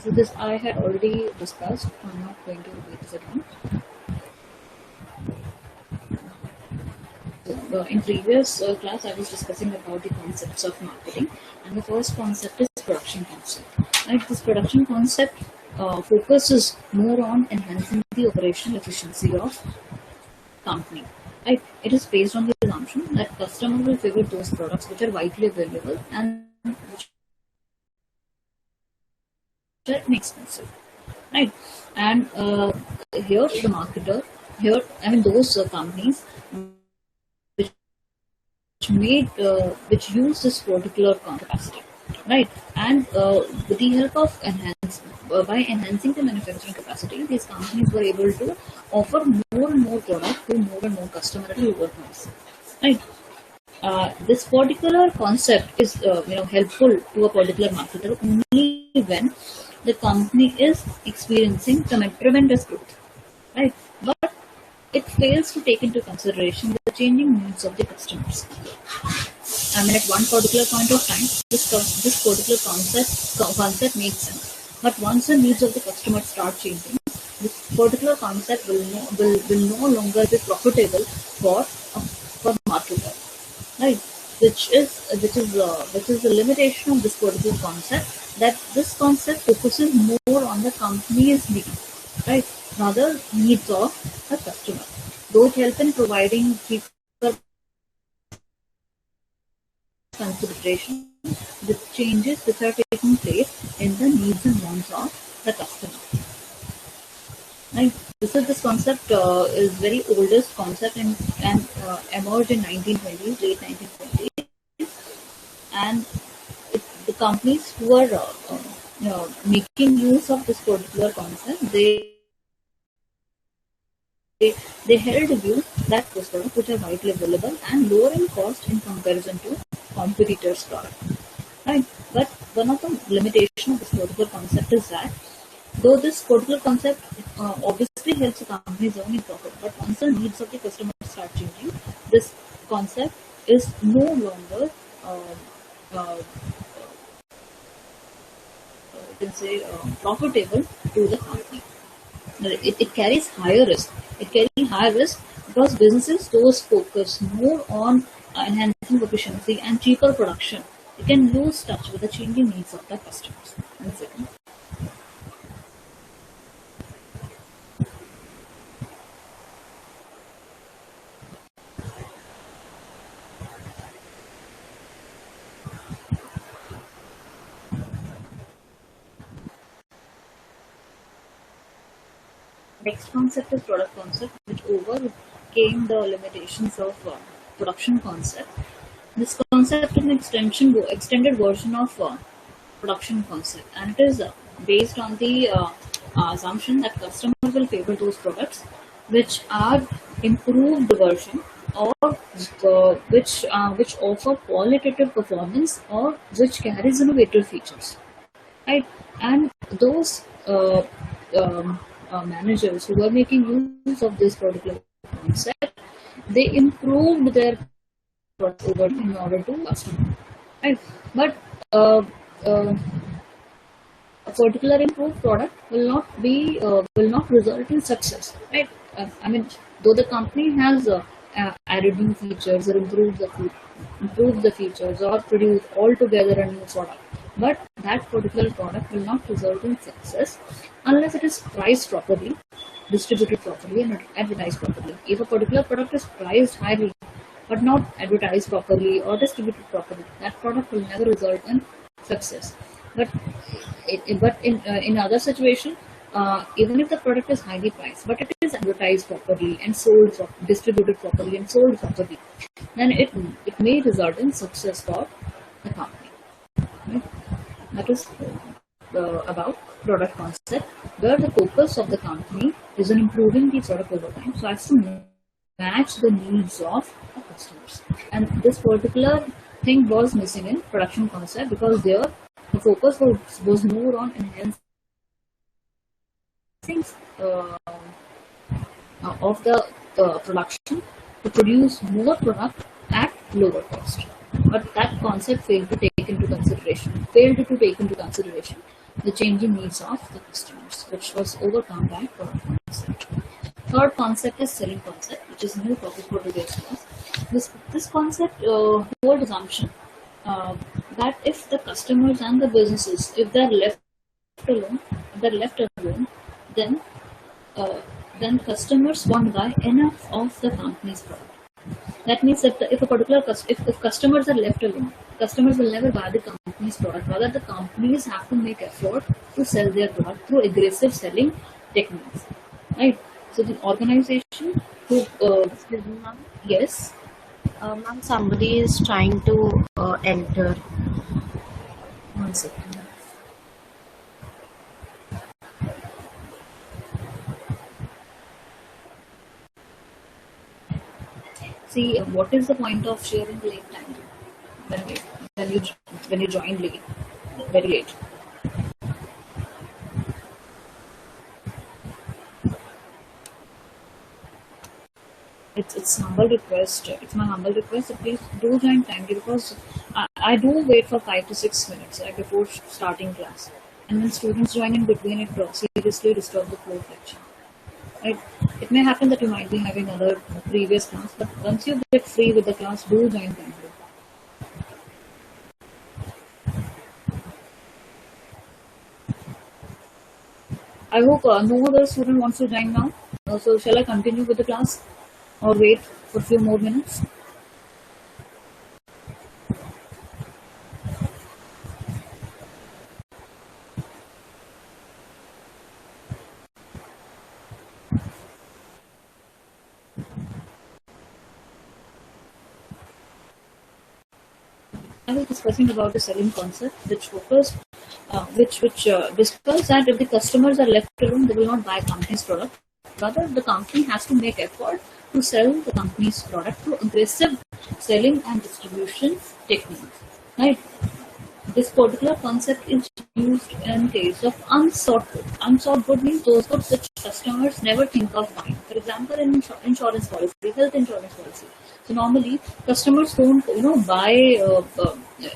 So this I had already discussed. I'm not going to repeat this again. In previous class, I was discussing about the concepts of marketing, and the first concept is production concept. Right, this production concept focuses more on enhancing the operational efficiency of company. Right, it is based on the assumption that customer will favor those products which are widely available and which are inexpensive. Right, and here the marketer, here I mean those companies which use this particular capacity, right? And with the help of by enhancing the manufacturing capacity, these companies were able to offer more and more product to more and more customers at a lower price, right? This particular concept is helpful to a particular marketer only when the company is experiencing tremendous growth, right? But it fails to take into consideration the changing needs of the customers. I mean, at one particular point of time, this particular concept makes sense. But once the needs of the customer start changing, this particular concept will no longer be profitable for marketer, right? Which is the limitation of this particular concept. That this concept focuses more on the company's needs, right, rather needs of the customer. Though it helps in providing cheaper consideration, the changes which are taking place in the needs and wants of the customer. Right. This concept is very oldest concept and emerged in 1920s, late 1920s, and the companies who are making use of this particular concept, they held the view that those products which are widely available and lower in cost in comparison to competitors' product. Right. But one of the limitations of this particular concept is that though this particular concept obviously helps the companies earn profit, but once the needs of the customer start changing, this concept is no longer profitable to the company. It carries higher risk. It carries higher risk because businesses those focus more on enhancing efficiency and cheaper production. It can lose touch with the changing needs of the customers. One second. Next concept is product concept, which overcame the limitations of production concept. This concept is an extended version of production concept, and it is based on the assumption that customer will favor those products which are improved version or which offer qualitative performance or which carries innovative features, right? And those managers who were making use of this particular concept, they improved their product over in order to customer, right? But a particular improved product will not result in success, right? I mean, though the company has added new features or improved the features or produced altogether a new product, but that particular product will not result in success unless it is priced properly, distributed properly, and advertised properly. If a particular product is priced highly but not advertised properly or distributed properly, that product will never result in success. But in other situation, even if the product is highly priced, but it is advertised properly and distributed properly and sold properly, then it may result in success for the company. Right? That is about product concept, where the focus of the company is on improving the product over time, so as to match the needs of the customers. And this particular thing was missing in production concept because there the focus was more on enhancing of the production to produce more product at lower cost. But that concept failed to take into consideration the changing needs of the customers, which was overcome by product concept. Third concept is selling concept, which is new topic for today's class. This concept holds assumption that if the customers and the businesses, if they're left alone, then uh, then customers won't buy enough of the company's product. That means that if a particular if customers are left alone, customers will never buy the company's product. Rather, the companies have to make effort to sell their product through aggressive selling techniques, right? So the organization who Excuse me, ma'am. yes, Ma'am, somebody is trying to enter. one second. See, what is the point of sharing late time when you when you when you join late, very late? It's humble request. It's my humble request that please do join timely, because I do wait for 5 to 6 minutes before starting class, and when students join in between, it seriously disturb the flow of lecture. Right? It may happen that you might be having other previous class, but once you get free with the class, do join timely. I hope no other student wants to join now. So shall I continue with the class or wait for a few more minutes? I was discussing about the selling concept, which discuss that if the customers are left alone, they will not buy company's product. Rather, the company has to make effort to sell the company's product through aggressive selling and distribution techniques. Right? This particular concept is used in case of unsought goods. Unsought goods means those goods which customers never think of buying. For example, in insurance policy, health insurance policy. So normally, customers don't, buy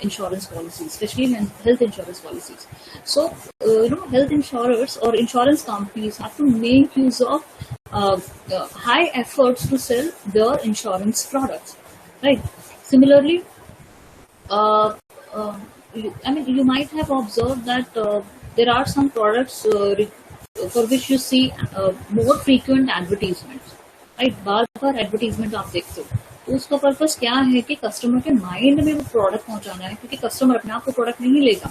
insurance policies, especially in health insurance policies. So, health insurers or insurance companies have to make use of high efforts to sell their insurance products, right? Similarly, uh, you might have observed that there are some products for which you see more frequent advertisements, right? Bar bar advertisement आप देखते हो, तो उसका purpose क्या है कि customer के mind में वो प्रोडक्ट पहुंचाना है, क्योंकि कस्टमर अपने आप को प्रोडक्ट नहीं लेगा,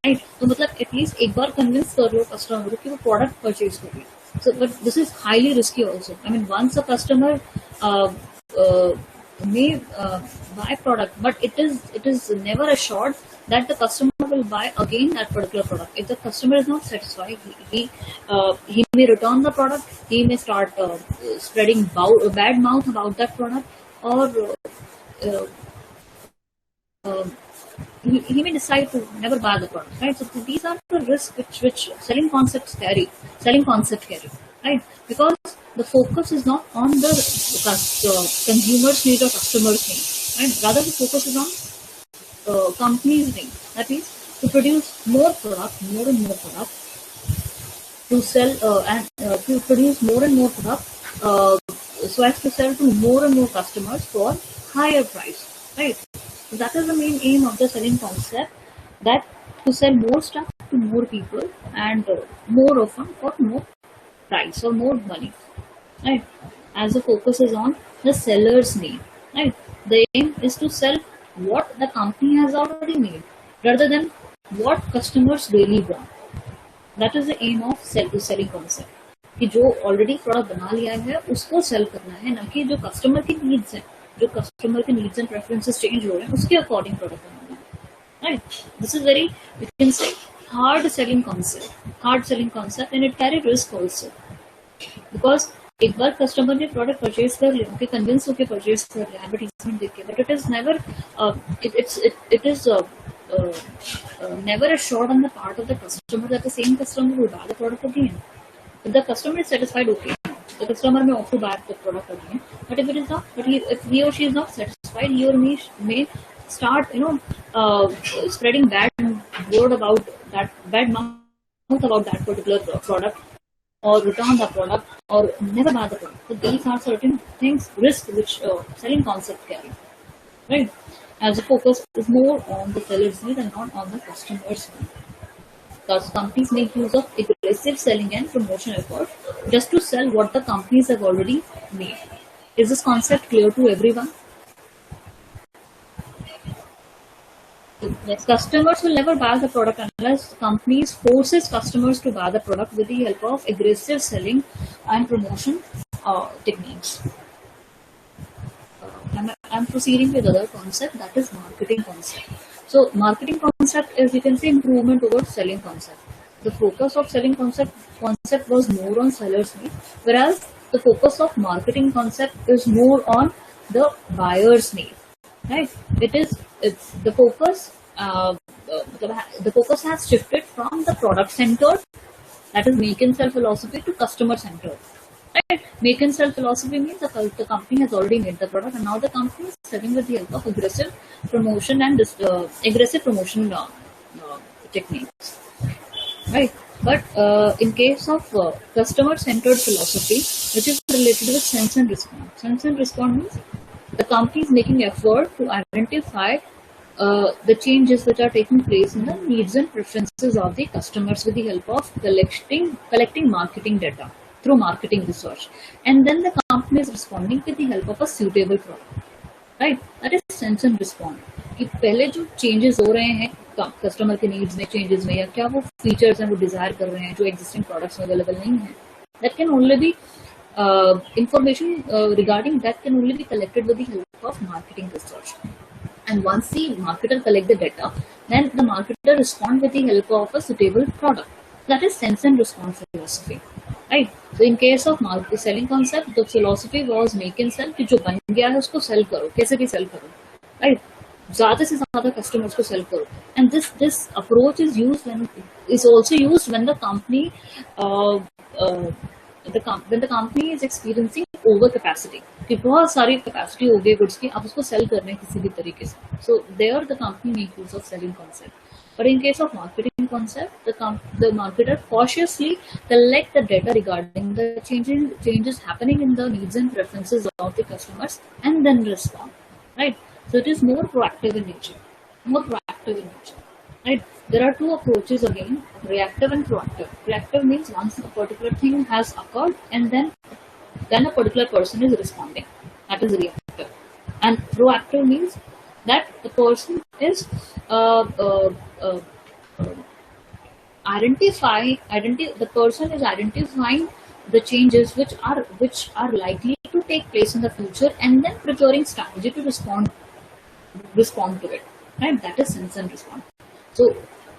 राइट? तो मतलब एटलीस्ट एक बार कन्विंस कर लो कस्टमर को कि वो प्रोडक्ट परचेज करिए. So, but this is highly risky also. I mean, once a customer may buy product, but it is never assured that the customer will buy again that particular product. If the customer is not satisfied, he may return the product. He may start spreading bad mouth about that product, or uh, uh, he may decide to never buy the product, right? So these are the risks which selling concept carry, right? Because the focus is not on the consumer's need or customer's need, right? Rather, the focus is on company's need. That is to produce more and more product, to sell and to produce more and more product, so as to sell to more and more customers for higher price, right? So that is the main aim of the selling concept, that to sell more stuff to more people and more often for more price or more money, right? As the focus is on the seller's need, right? The aim is to sell what the company has already made rather than what customers really want. That is the aim of selling concept, कि जो already product बना लिया है उसको cell करना है, ना कि जो कस्टमर की नीड्स है, जो कस्टमर के नीड्स एंड प्रेफरेंसेस चेंज हो रहे हैं उसके अकॉर्डिंग प्रोडक्ट बनाना है, right? This is very, you can से, hard selling concept and it carry risk also, because एक बार कस्टमर ने प्रोडक्ट परचेज कर लिया, उनके कन्विंस होकर परचेज कर लिया एडवर्टीजमेंट देख के, but it is never it is never assured on the part of the customer that the same customer will buy the product again. If the customer is satisfied, okay, the customer may also buy the product again. But if it is not, if he or she is not satisfied, he or may start, spreading bad word about that, bad mouth about that particular product or return the product or never buy the product. So these are certain things, risks which selling concept carry, right? As the focus is more on the seller's need and not on the customer's need. Because companies make use of aggressive selling and promotion effort just to sell what the companies have already made. Is this concept clear to everyone? Yes, customers will never buy the product unless companies forces customers to buy the product with the help of aggressive selling and promotion techniques. I'm proceeding with other concept, that is marketing concept. So marketing concept is, you can say, improvement over selling concept. The focus of selling concept was more on seller's need, whereas the focus of marketing concept is more on the buyer's need. Right? It's the focus. The focus has shifted from the product centered, that is make and sell philosophy, to customer centered. Right? Make and sell philosophy means the company has already made the product, and now the company is selling with the help of aggressive promotion and techniques. Right? But in case of customer centered philosophy, which is related with sense and response. Sense and response means the company is making effort to identify the changes which are taking place in the needs and preferences of the customers with the help of collecting marketing data through marketing research, and then the company is responding with the help of a suitable product. Right? That is sense and response. कि पहले जो changes हो रहे हैं customer के needs में, changes में, या क्या वो features हैं वो desire कर रहे हैं जो existing products में available नहीं है, that can only be information regarding that can only be collected with the help of marketing research. And once the marketer collect the data, then the marketer respond with the help of a suitable product. That is sense and response philosophy. Right? So in case of selling concept, the philosophy was make and sell, कि जो बन गया है उसको sell करो, कैसे भी sell करो. Right? ज़्यादा से ज़्यादा customers को sell करो. And this approach is also used when the company when the company is experiencing over capacity. कि बहुत सारी capacity हो गई goods की, आप उसको sell कर रहे हैं किसी भी तरीके से. So there the company make use of selling concept. But in case of marketing concept, the marketer cautiously collect the data regarding the changes happening in the needs and preferences of the customers and then respond. Right? So it is more proactive in nature. Right? There are two approaches again, reactive and proactive. Reactive means once a particular thing has occurred and then a particular person is responding. That is reactive. And proactive means that the person is the person is identifying the changes which are likely to take place in the future and then preparing strategy to respond to it. Right? That is sense and response. So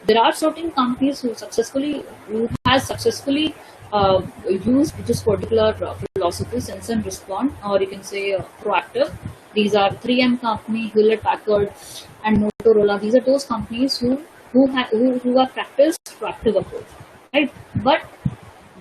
there are certain companies who has successfully used this particular philosophy, sense and response, or you can say proactive. These are 3M company, Hewlett Packard, and Motorola. These are those companies who have practiced proactive approach, right? But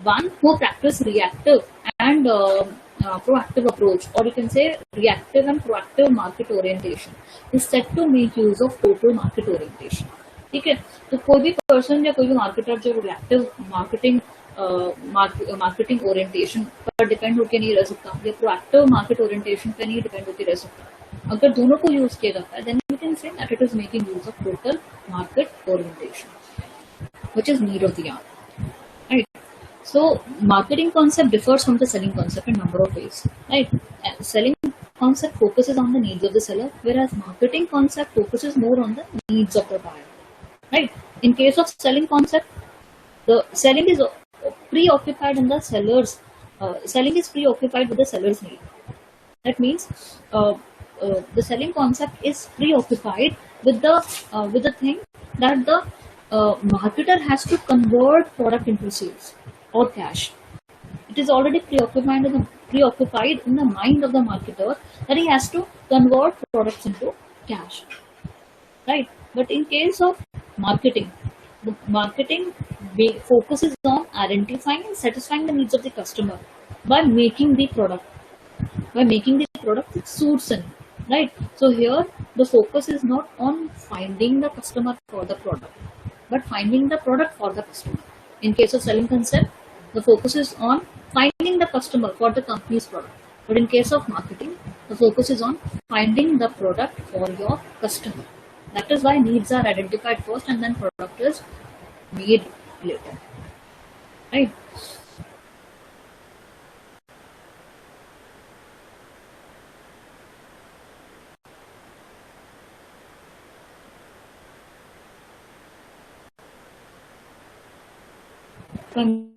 one who practice reactive and proactive approach, or you can say reactive and proactive market orientation, is said to make use of total market orientation. ठीक है, तो कोई भी person या कोई भी marketer जो reactive marketing orientation पर डिपेंड होकर नहीं रह सकता या प्रोएक्टिव मार्केट ओरिएंटेशन पर नहीं डिपेंड होकर रह सकता. अगर दोनों को यूज किया जाता है, then you can say that it is making use of total market orientation, which is need of the hour. Right? So marketing concept differs from the selling concept in number of ways. Right? Selling concept focuses on the needs of the seller, whereas marketing concept focuses more on the needs of the buyer. Right? In case of selling concept, the selling is preoccupied in the seller's selling is preoccupied with the seller's need. That means the selling concept is preoccupied with the thing that the marketer has to convert product into sales or cash. It is already preoccupied in the mind of the marketer that he has to convert products into cash. Right? But in case of marketing, the marketing focuses on identifying and satisfying the needs of the customer by making the product that suits him. Right? So here the focus is not on finding the customer for the product, but finding the product for the customer. In case of selling concept, the focus is on finding the customer for the company's product. But in case of marketing, the focus is on finding the product for your customer. That is why needs are identified first and then product is made later. Right? From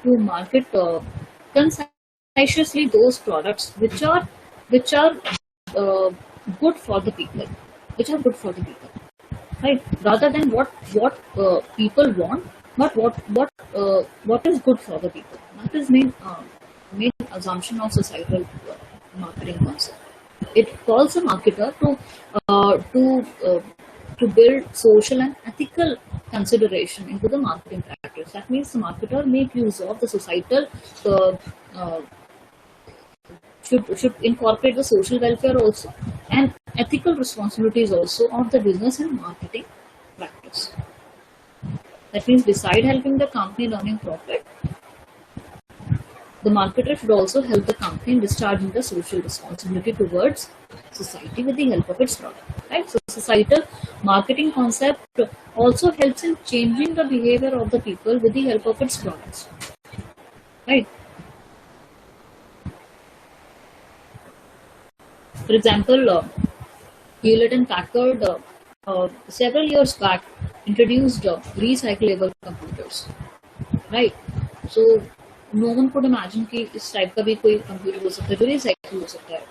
to market conscientiously those products which are uh, good for the people, which are good for the people, right? Rather than what people want, but what is good for the people. That is main assumption of societal marketing concept. It calls a marketer uh, to uh, to build social and ethical consideration into the marketing practice. That means the marketer make use of the societal uh, uh, should incorporate the social welfare also and ethical responsibilities also of the business and marketing practice. That means beside helping the company in earning profit, the marketer should also help the company in discharging the social responsibility towards society with the help of its product. Right? So societal marketing concept also helps in changing the behavior of the people with the help of its products. Right? For example, Hewlett and Packard several years back introduced recyclable computers. Right? So no one could imagine कि इस type का भी कोई computer हो सकता है जो recycle हो सकता है.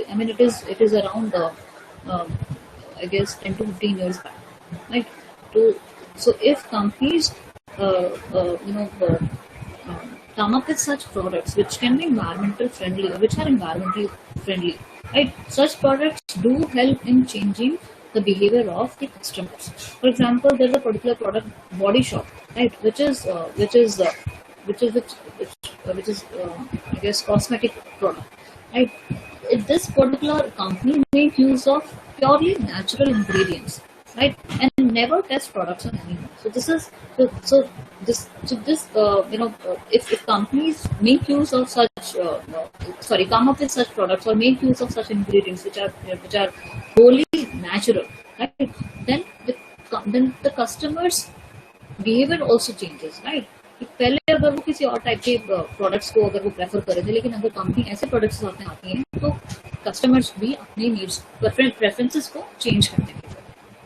I mean it is around I guess 10 to 15 years back. Right? So if companies come up with such products which can be environmental friendly or which are environmentally friendly, right? Such products do help in changing the behavior of the customers. For example, there's a particular product, Body Shop, right, which is I guess cosmetic product, right? This particular company make use of purely natural ingredients, right, and never test products on animals. So this is if companies make use of such come up with such products or make use of such ingredients which are wholly natural, right, then the customers behavior also changes, right? कि पहले अगर वो किसी और type के products को अगर वो प्रेफर कर रहे थे, लेकिन अगर कंपनी ऐसे प्रोडक्ट्स के साथ में आती है तो कस्टमर्स भी अपनी नीड्स प्रेफरेंसेस को चेंज करते हैं,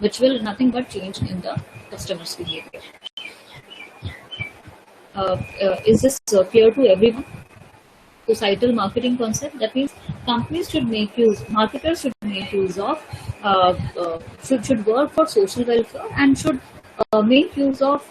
which will nothing but change in the customer's behavior. Is this clear to everyone? Societal marketing concept. That means companies should make use, marketers should make use of, should work for social welfare and should make use of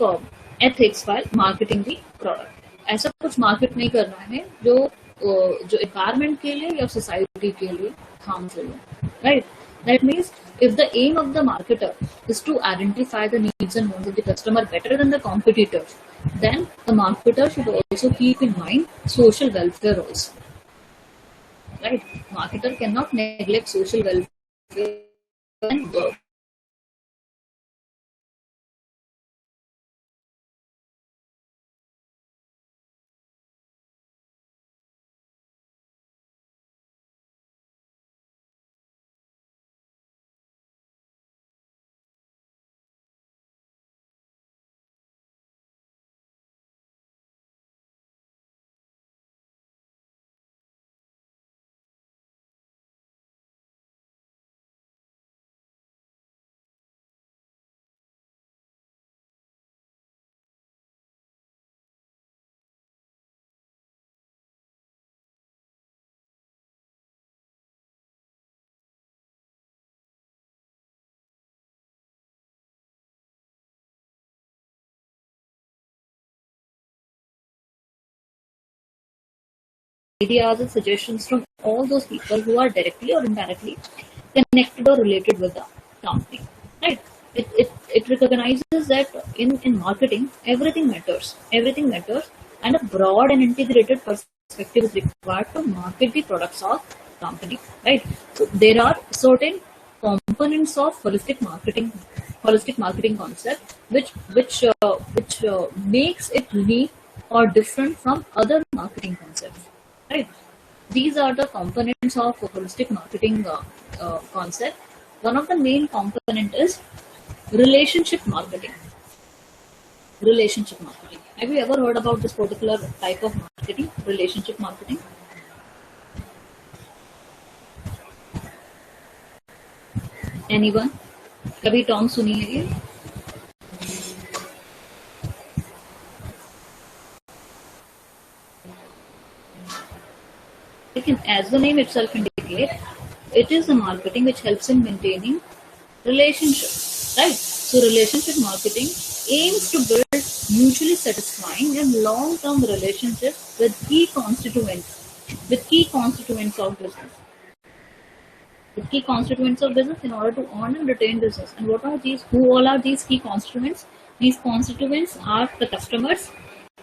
ethics while marketing the product. ऐसा कुछ market नहीं करना है जो environment के लिए या society के लिए हार्मफुल हो. right? That means if the aim of the marketer is to identify the needs and wants of the customer better than the competitors, then the marketer should also keep in mind social welfare also, right? Marketer cannot neglect social welfare and work. Ideas and suggestions from all those people who are directly or indirectly connected or related with the company. Right? It recognizes that in marketing, everything matters. Everything matters, and a broad and integrated perspective is required to market the products of company. Right? So there are certain components of holistic marketing concept, which makes it unique or different from other marketing concepts. Right? These are the components of holistic marketing concept. One of the main component is relationship marketing. Relationship marketing. Have you ever heard about this particular type of marketing? Relationship marketing. Anyone? कभी term सुनी है ये? लेकिन as the name itself indicates, it is the marketing which helps in maintaining relationships, right? So relationship marketing aims to build mutually satisfying and long-term relationships with key constituents of business. With key constituents of business in order to earn and retain business. And what are these? Who all are these key constituents? These constituents are the customers.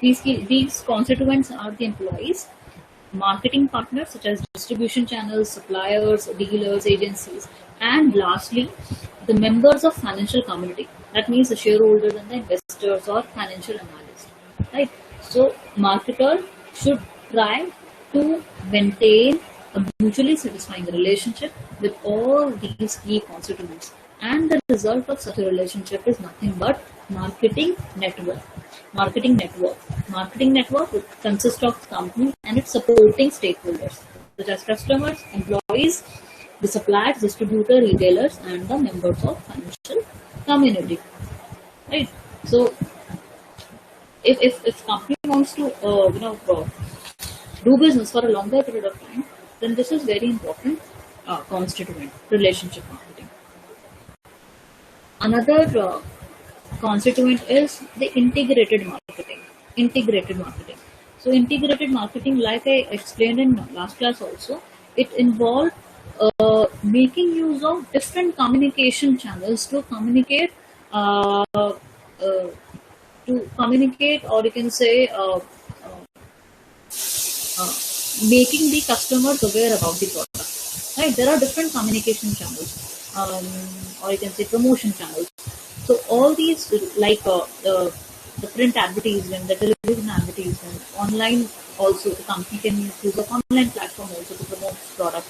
These constituents are the employees, marketing partners such as distribution channels, suppliers, dealers, agencies, and lastly, the members of financial community. That means the shareholders and the investors or financial analysts, right? So, marketer should try to maintain a mutually satisfying relationship with all these key constituents. And the result of such a relationship is nothing but marketing network. Marketing network. Marketing network consists of company and its supporting stakeholders, such as customers, employees, the suppliers, distributor, retailers, and the members of financial community. Right. So, if company wants to do business for a longer period of time, then this is very important constituent, relationship marketing. Another constituent is the integrated marketing. Integrated marketing. So integrated marketing, like I explained in last class also, it involved making use of different communication channels to communicate, or you can say making the customers aware about the product. Right? There are different communication channels, or you can say promotion channels. So all these, like the print advertisement, the television advertisement, online also, the company can use an online platform also to promote product,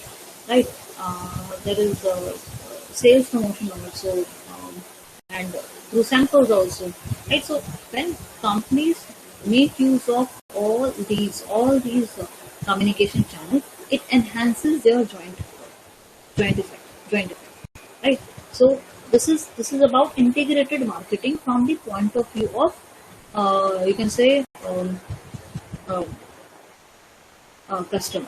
right? There is sales promotion also, and through samples also, right? So when companies make use of all these communication channels, it enhances their joint effect, right? So this is about integrated marketing from the point of view of you can say customer.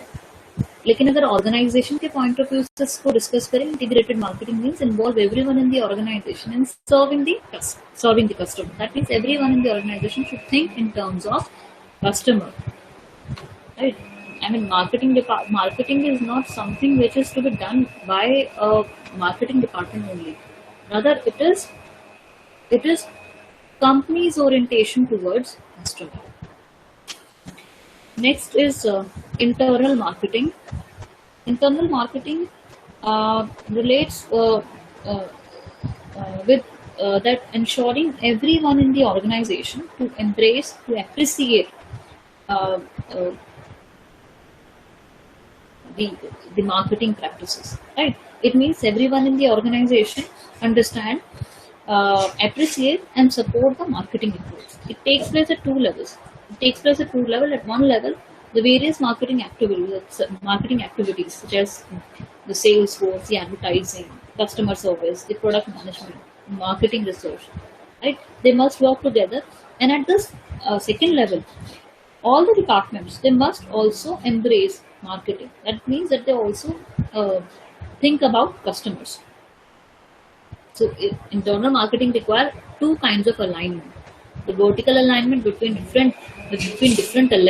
लेकिन अगर organisation के point of view से इसको discuss करें, integrated marketing means involve everyone in the organization in serving the customer. That means everyone in the organization should think in terms of customer, right? I mean, marketing is not something which is to be done by a marketing department only. Rather, it is company's orientation towards customer. Next is internal marketing. Internal marketing relates with that ensuring everyone in the organization to embrace, to appreciate uh, uh, the the marketing practices, right? It means everyone in the organization understand, appreciate and support the marketing approach. It takes place at two levels. It takes place at two levels. At one level, the various marketing activities such as the sales force, the advertising, customer service, the product management, marketing research, right? They must work together. And at this second level, all the departments, they must also embrace marketing. That means that they also uh, think about customers. So internal marketing require two kinds of alignment: the vertical alignment between different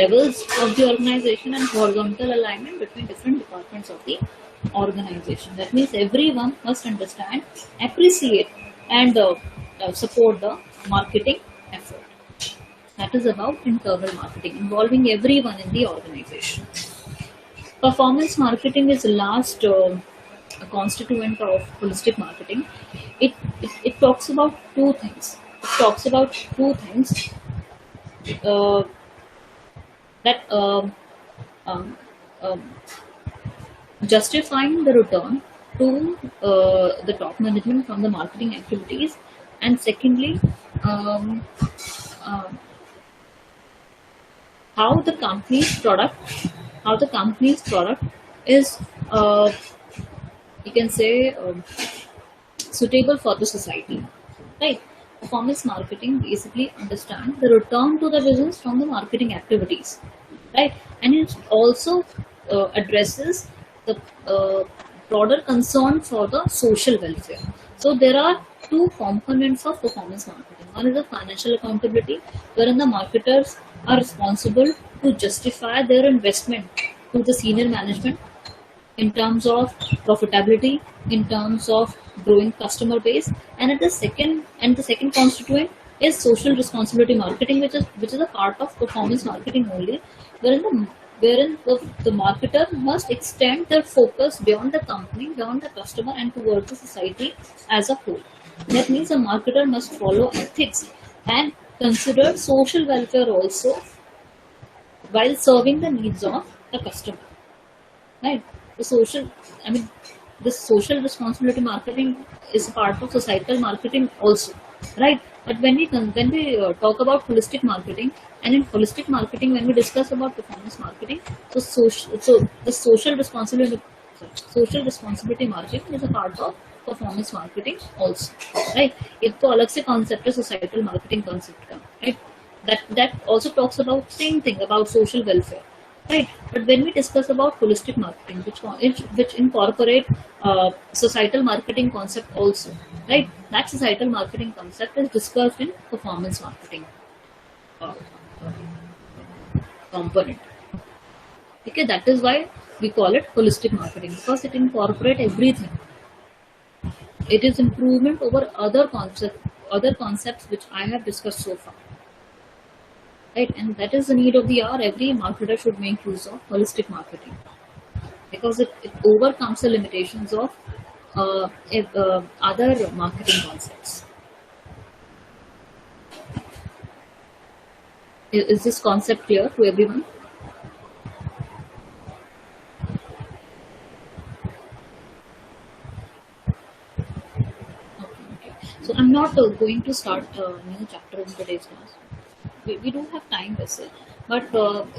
levels of the organization, and horizontal alignment between different departments of the organization. That means everyone must understand, appreciate and support the marketing effort. That is about internal marketing, involving everyone in the organization. Performance marketing is the last constituent of holistic marketing. It talks about two things. It talks about two things uh, that um, um, justifying the return to the top management from the marketing activities, and secondly, um, um, how the company's product how the company's product is, you can say, suitable for the society, right? Performance marketing basically understand the return to the business from the marketing activities, right? And it also addresses the broader concern for the social welfare. So there are two components of performance marketing. One is the financial accountability, wherein the marketers are responsible to justify their investment to the senior management in terms of profitability, in terms of growing customer base. And at the second constituent is social responsibility marketing, which is a part of performance marketing only, wherein the marketer must extend their focus beyond the company, beyond the customer, and towards the society as a whole. That means a marketer must follow ethics and consider social welfare also while serving the needs of the customer, right? The social, I mean, this social responsibility marketing is a part of societal marketing also, right? But when we talk about holistic marketing, and in holistic marketing, when we discuss about performance marketing, so the social responsibility marketing is a part of performance marketing also, right? एक तो अलग से concept है societal marketing concept का, right? That also talks about same thing about social welfare, right? But when we discuss about holistic marketing, which incorporate societal marketing concept also, right? That societal marketing concept is discussed in performance marketing uh, component. Okay, that is why we call it holistic marketing, because it incorporates everything. It is improvement over other concepts which I have discussed so far, right? And that is the need of the hour. Every marketer should make use of holistic marketing, because it overcomes the limitations of other marketing concepts. Is this concept clear to everyone? Okay. So I'm not going to start a new chapter in today's class. We do have time, vessel. But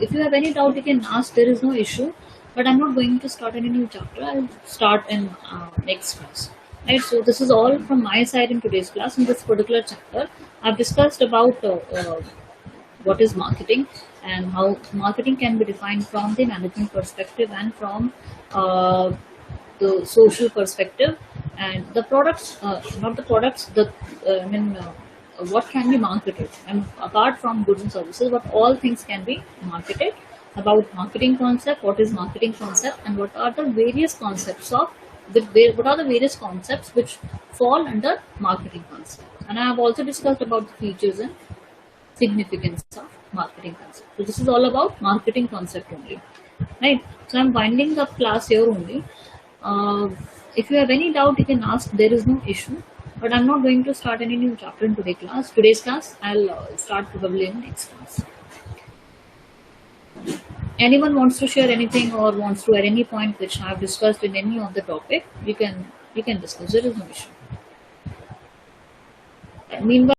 if you have any doubt, you can ask. There is no issue. But I'm not going to start any new chapter. I'll start in next class. Right. So this is all from my side in today's class. In this particular chapter, I've discussed about what is marketing and how marketing can be defined from the management perspective and from uh, the social perspective, and the products, not the products, what can be marketed, and apart from goods and services, what all things can be marketed, about marketing concept, what is marketing concept, and what are the various concepts of what are the various concepts which fall under marketing concept. And I have also discussed about the features and significance of marketing concept. So this is all about marketing concept only, right? So I'm winding up class here only. If you have any doubt, you can ask. There is no issue. But I'm not going to start any new chapter in today's class. I'll start probably in next class. Anyone wants to share anything or wants to add any point which I have discussed in any of the topic, you can discuss. There is no issue. Meanwhile,